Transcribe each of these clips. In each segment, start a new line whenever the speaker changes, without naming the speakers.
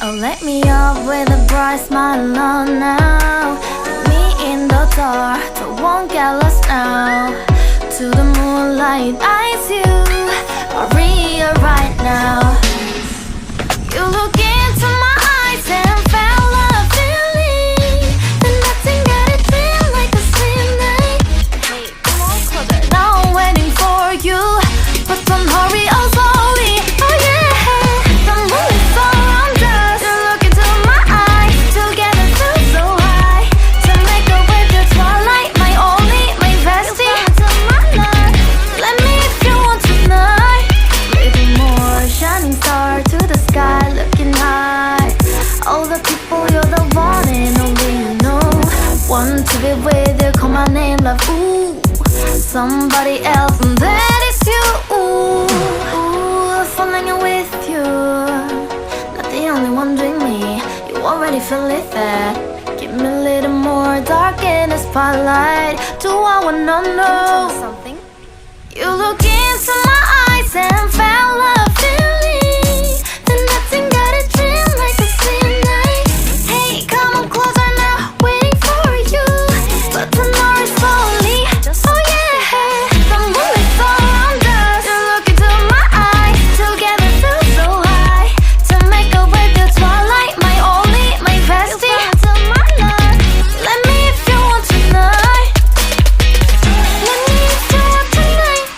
Oh, let me up with a bright smile on now. Meet me in the dark, so won't get lost now. To the moonlight, eyes you are real right now. You look into my eyes and felt a feeling that nothing got a dream like a sweet night. Hey, come on, closer. Now I'm waiting for you, but don't hurry, oh slowly. Oh yeah, the moon is around us. You look into my eyes, together feel so high. To make a way through twilight, my only, my bestie. To my life, let me if you want tonight. Maybe more shining star to the sky, looking high. All the people, you're the one and only you know. Want to be with you, call my name, love, ooh. Somebody else, and that is you, ooh. Ooh, falling in with you. Not the only one doing me, you already feel it there. Give me a little more dark in the spotlight. Do I wanna know? Can you tell me something? You look into my eyes and felt a feeling that nothing got a dream like a sweet night. Hey, come on closer now, waiting for you, but tomorrow is slowly. Oh yeah, the moon is around us. You look into my eyes, together feel so high. To make a way through twilight, my only, my bestie. To my life, let me if you want tonight. Let me if you want tonight.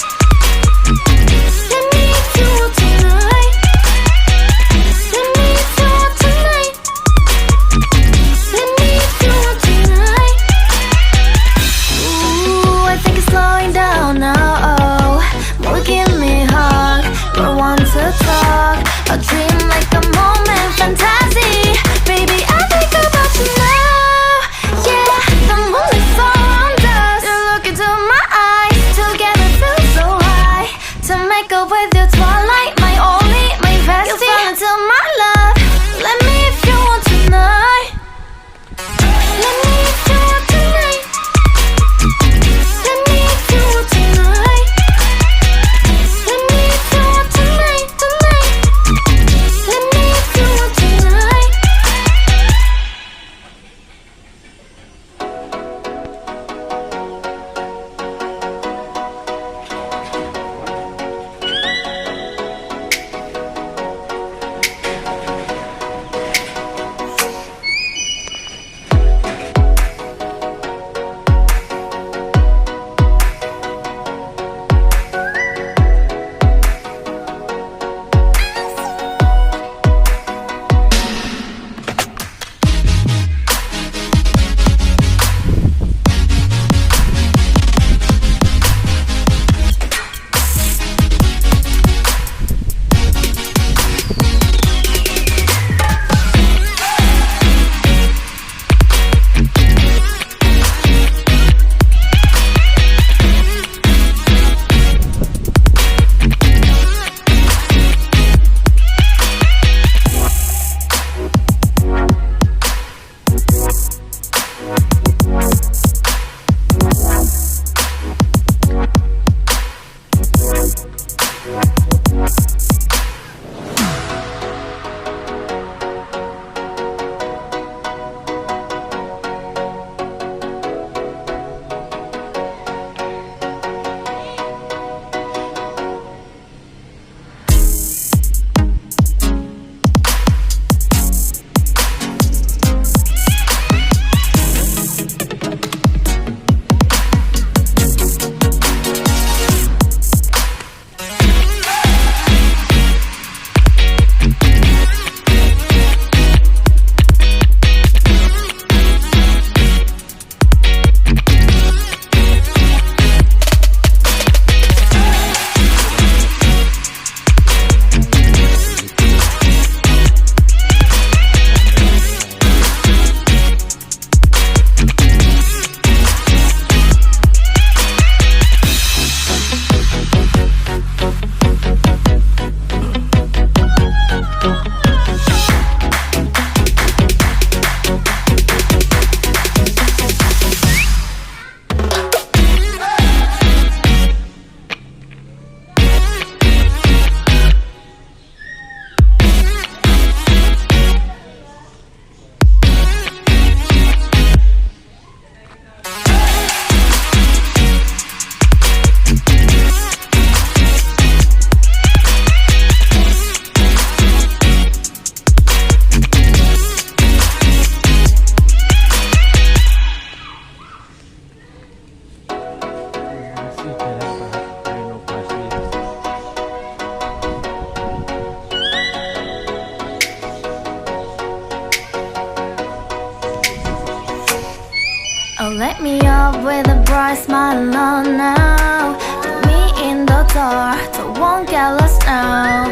Light me up with a bright smile on now. Put me in the dark, so won't get lost now.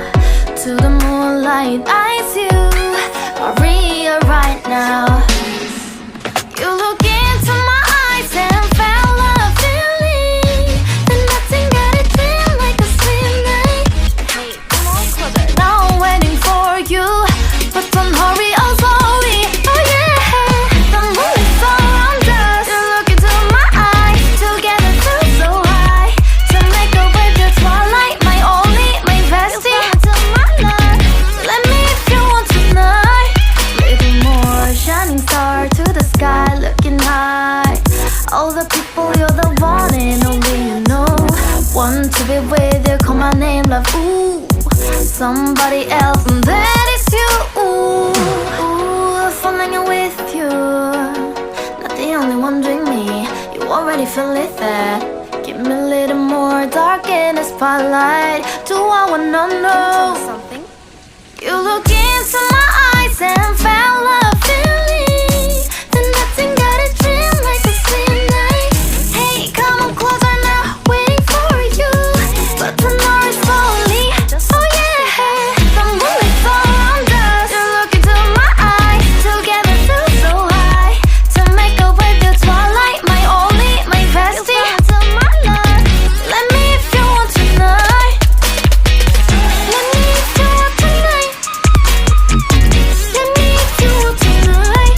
To the moonlight, eyes you are real right now. You look into my eyes and felt a feeling that nothing got it feel like a sweet night. Hey, come on, closer. Now I'm waiting for you, but don't hurry, oh slowly. Oh yeah, the moon is around us. You look into my eyes, together feel so high. To make a way the twilight, my only, my bestie. To my love, let me if you want tonight. Little more shining star to the sky, looking high. All the people, you're the one and only you know. Want to be with you, call my name, love, ooh. Somebody else, and that is you, ooh. Falling with you, not the only one doing me. You already feel it there. Give me a little more dark in the spotlight. Do I wanna know something? You look into my eyes and felt a feeling that nothing got a dream like a sweet night. Hey, come on closer now, waiting for you, but tomorrow is slowly. Oh yeah, the moon is around us. You look into my eyes, together feel so high. To make a way the twilight, my only, my bestie. To my love, let me if you want tonight. Let me if you want tonight. Let me if you want tonight.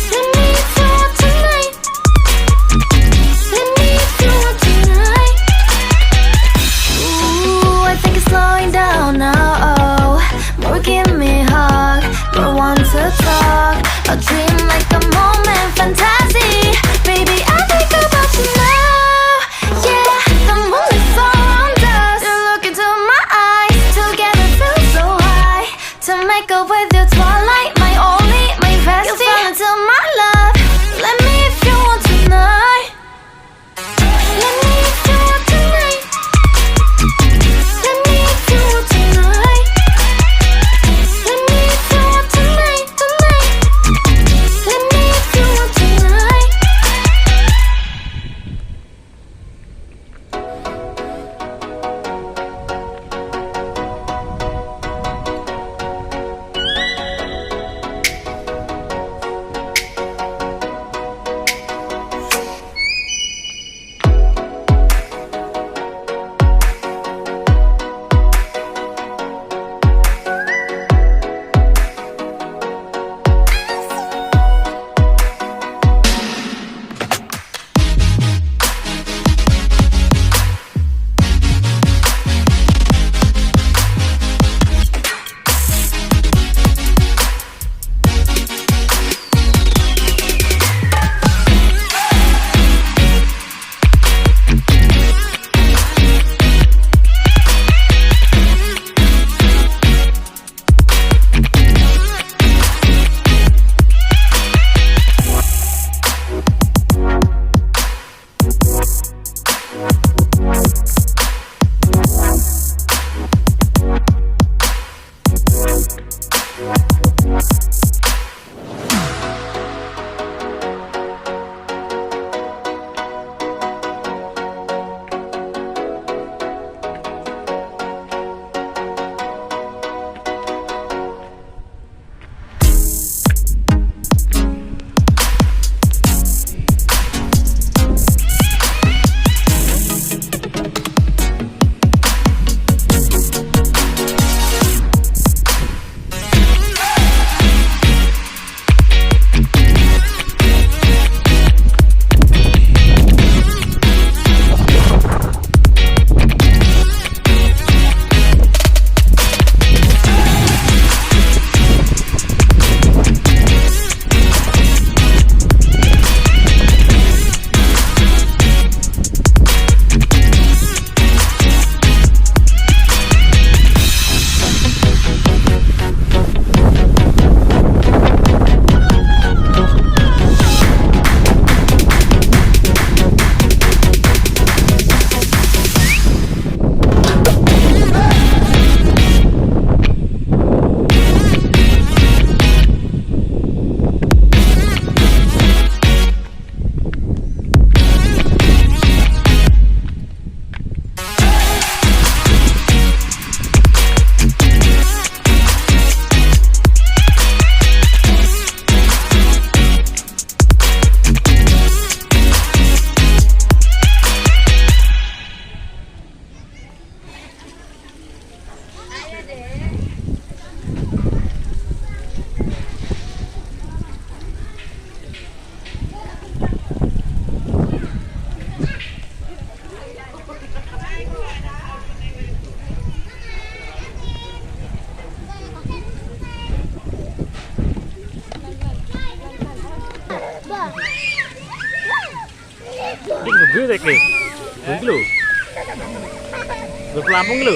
Let me if you want tonight. Let me if you want tonight. Ooh, I think it's slowing down now. Oh, more give me a hug, more want to talk. A dream like a moment, fantasy. Baby, I think about you now. Yeah, the moon is around us. You look into my eyes, together feel so high. To make a with your twilight, my only, my bestie. You fall into my love. Let me if you want tonight. Let me if you want tonight. Let me if you want tonight. Let me if you want tonight, tonight. Let me if you want tonight.
Gede deh nih. Gede lu. Lu ke Lampung lu.